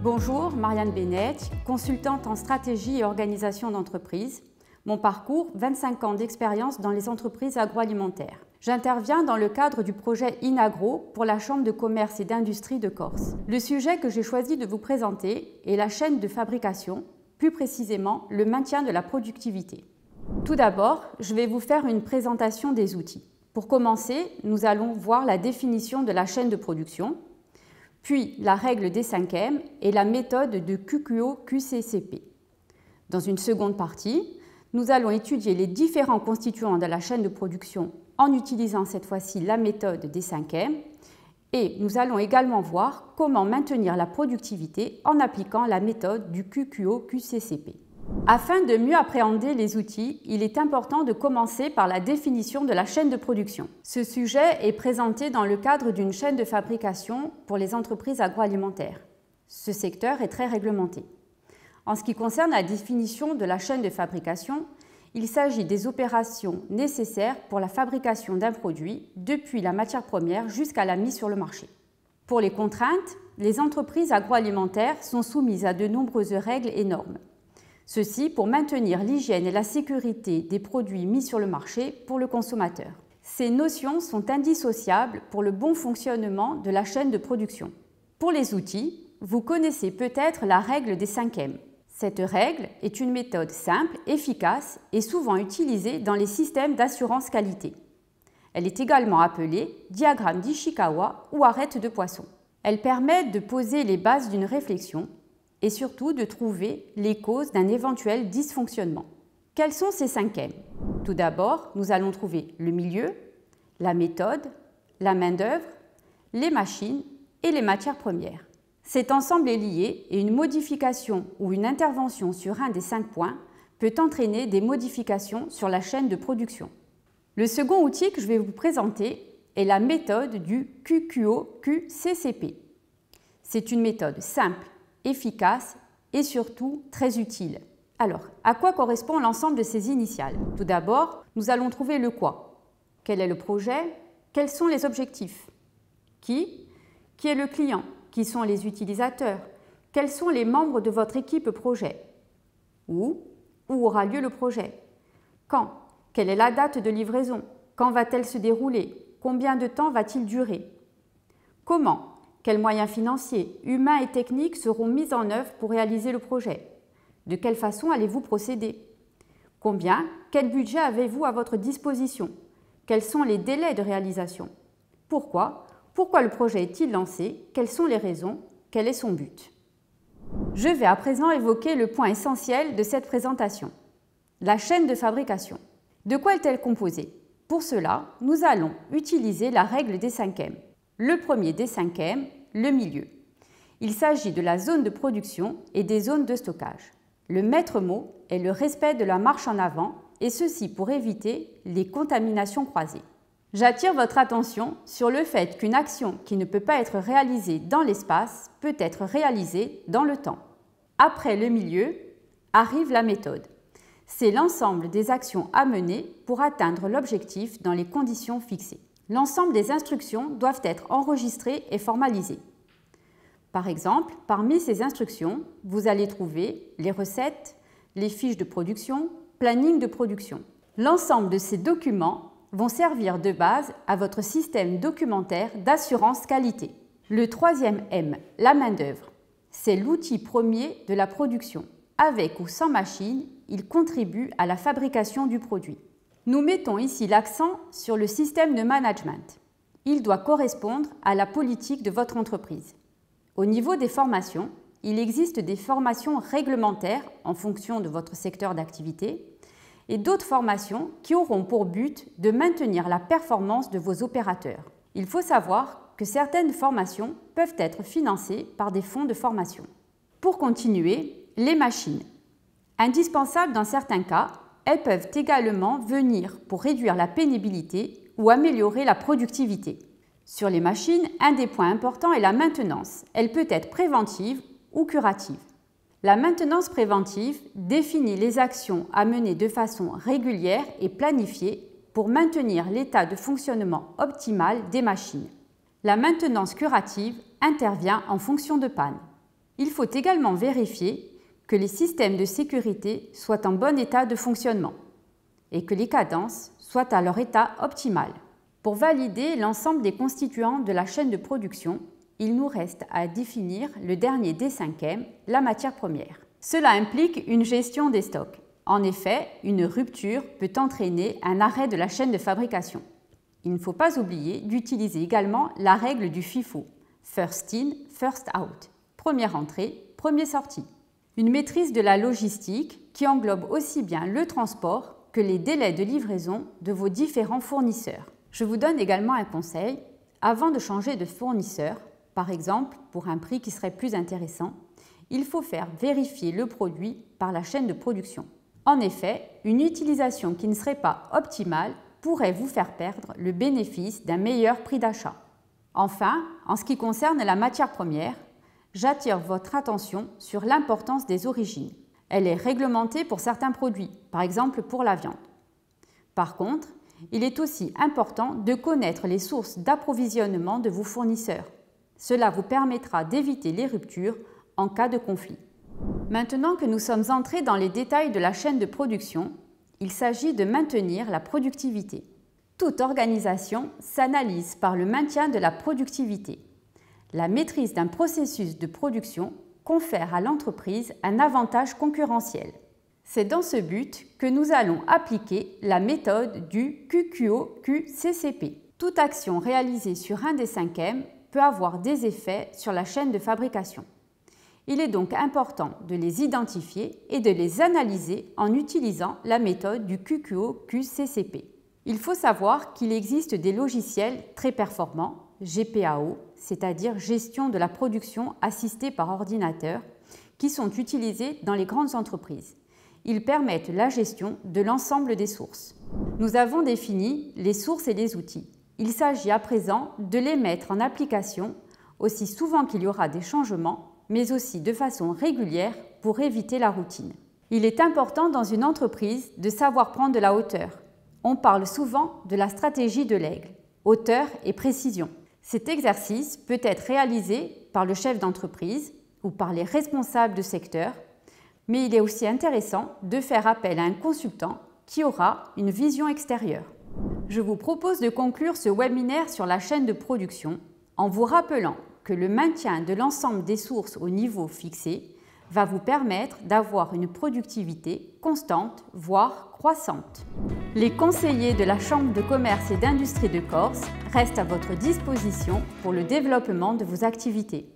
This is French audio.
Bonjour, Marianne Bennett, consultante en stratégie et organisation d'entreprise. Mon parcours, 25 ans d'expérience dans les entreprises agroalimentaires. J'interviens dans le cadre du projet INAGRO pour la Chambre de commerce et d'industrie de Corse. Le sujet que j'ai choisi de vous présenter est la chaîne de fabrication, plus précisément le maintien de la productivité. Tout d'abord, je vais vous faire une présentation des outils. Pour commencer, nous allons voir la définition de la chaîne de production, puis la règle des 5M et la méthode de QQO-QCCP. Dans une seconde partie, nous allons étudier les différents constituants de la chaîne de production en utilisant cette fois-ci la méthode des 5M et nous allons également voir comment maintenir la productivité en appliquant la méthode du QQO-QCCP. Afin de mieux appréhender les outils, il est important de commencer par la définition de la chaîne de production. Ce sujet est présenté dans le cadre d'une chaîne de fabrication pour les entreprises agroalimentaires. Ce secteur est très réglementé. En ce qui concerne la définition de la chaîne de fabrication, il s'agit des opérations nécessaires pour la fabrication d'un produit depuis la matière première jusqu'à la mise sur le marché. Pour les contraintes, les entreprises agroalimentaires sont soumises à de nombreuses règles et normes. Ceci pour maintenir l'hygiène et la sécurité des produits mis sur le marché pour le consommateur. Ces notions sont indissociables pour le bon fonctionnement de la chaîne de production. Pour les outils, vous connaissez peut-être la règle des 5M. Cette règle est une méthode simple, efficace et souvent utilisée dans les systèmes d'assurance qualité. Elle est également appelée diagramme d'Ishikawa ou arête de poisson. Elle permet de poser les bases d'une réflexion et surtout de trouver les causes d'un éventuel dysfonctionnement. Quels sont ces 5M? Tout d'abord, nous allons trouver le milieu, la méthode, la main-d'œuvre, les machines et les matières premières. Cet ensemble est lié et une modification ou une intervention sur un des 5 points peut entraîner des modifications sur la chaîne de production. Le second outil que je vais vous présenter est la méthode du QQO-QCCP. C'est une méthode simple, efficace et surtout très utile. Alors, à quoi correspond l'ensemble de ces initiales? Tout d'abord, nous allons trouver le quoi. Quel est le projet? Quels sont les objectifs? Qui est le client? Qui sont les utilisateurs? Quels sont les membres de votre équipe projet? Où aura lieu le projet? Quand? Quelle est la date de livraison? Quand va-t-elle se dérouler? Combien de temps va-t-il durer? Comment? Quels moyens financiers, humains et techniques seront mis en œuvre pour réaliser le projet? De quelle façon allez-vous procéder? Quel budget avez-vous à votre disposition? Quels sont les délais de réalisation? Pourquoi le projet est-il lancé? Quelles sont les raisons? Quel est son but? Je vais à présent évoquer le point essentiel de cette présentation, la chaîne de fabrication. De quoi est-elle composée? Pour cela, nous allons utiliser la règle des 5M. Le premier des 5M, le milieu. Il s'agit de la zone de production et des zones de stockage. Le maître mot est le respect de la marche en avant et ceci pour éviter les contaminations croisées. J'attire votre attention sur le fait qu'une action qui ne peut pas être réalisée dans l'espace peut être réalisée dans le temps. Après le milieu, arrive la méthode. C'est l'ensemble des actions à mener pour atteindre l'objectif dans les conditions fixées. L'ensemble des instructions doivent être enregistrées et formalisées. Par exemple, parmi ces instructions, vous allez trouver les recettes, les fiches de production, planning de production. L'ensemble de ces documents vont servir de base à votre système documentaire d'assurance qualité. Le troisième M, la main-d'œuvre, c'est l'outil premier de la production. Avec ou sans machine, il contribue à la fabrication du produit. Nous mettons ici l'accent sur le système de management. Il doit correspondre à la politique de votre entreprise. Au niveau des formations, il existe des formations réglementaires en fonction de votre secteur d'activité et d'autres formations qui auront pour but de maintenir la performance de vos opérateurs. Il faut savoir que certaines formations peuvent être financées par des fonds de formation. Pour continuer, les machines. Indispensables dans certains cas, elles peuvent également venir pour réduire la pénibilité ou améliorer la productivité. Sur les machines, un des points importants est la maintenance. Elle peut être préventive ou curative. La maintenance préventive définit les actions à mener de façon régulière et planifiée pour maintenir l'état de fonctionnement optimal des machines. La maintenance curative intervient en fonction de panne. Il faut également vérifier que les systèmes de sécurité soient en bon état de fonctionnement et que les cadences soient à leur état optimal. Pour valider l'ensemble des constituants de la chaîne de production, il nous reste à définir le dernier des 5e, la matière première. Cela implique une gestion des stocks. En effet, une rupture peut entraîner un arrêt de la chaîne de fabrication. Il ne faut pas oublier d'utiliser également la règle du FIFO, First In, First Out, première entrée, premier sortie. Une maîtrise de la logistique qui englobe aussi bien le transport que les délais de livraison de vos différents fournisseurs. Je vous donne également un conseil, avant de changer de fournisseur, par exemple pour un prix qui serait plus intéressant, il faut faire vérifier le produit par la chaîne de production. En effet, une utilisation qui ne serait pas optimale pourrait vous faire perdre le bénéfice d'un meilleur prix d'achat. Enfin, en ce qui concerne la matière première, j'attire votre attention sur l'importance des origines. Elle est réglementée pour certains produits, par exemple pour la viande. Par contre, il est aussi important de connaître les sources d'approvisionnement de vos fournisseurs. Cela vous permettra d'éviter les ruptures en cas de conflit. Maintenant que nous sommes entrés dans les détails de la chaîne de production, il s'agit de maintenir la productivité. Toute organisation s'analyse par le maintien de la productivité. La maîtrise d'un processus de production confère à l'entreprise un avantage concurrentiel. C'est dans ce but que nous allons appliquer la méthode du QQO-QCCP. Toute action réalisée sur un des 5e peut avoir des effets sur la chaîne de fabrication. Il est donc important de les identifier et de les analyser en utilisant la méthode du QQO-QCCP. Il faut savoir qu'il existe des logiciels très performants, GPAO, c'est-à-dire gestion de la production assistée par ordinateur, qui sont utilisés dans les grandes entreprises. Ils permettent la gestion de l'ensemble des sources. Nous avons défini les sources et les outils. Il s'agit à présent de les mettre en application aussi souvent qu'il y aura des changements, mais aussi de façon régulière pour éviter la routine. Il est important dans une entreprise de savoir prendre de la hauteur. On parle souvent de la stratégie de l'aigle, hauteur et précision. Cet exercice peut être réalisé par le chef d'entreprise ou par les responsables de secteur, mais il est aussi intéressant de faire appel à un consultant qui aura une vision extérieure. Je vous propose de conclure ce webinaire sur la chaîne de production en vous rappelant que le maintien de l'ensemble des sources au niveau fixé va vous permettre d'avoir une productivité constante, voire croissante. Les conseillers de la Chambre de commerce et d'industrie de Corse restent à votre disposition pour le développement de vos activités.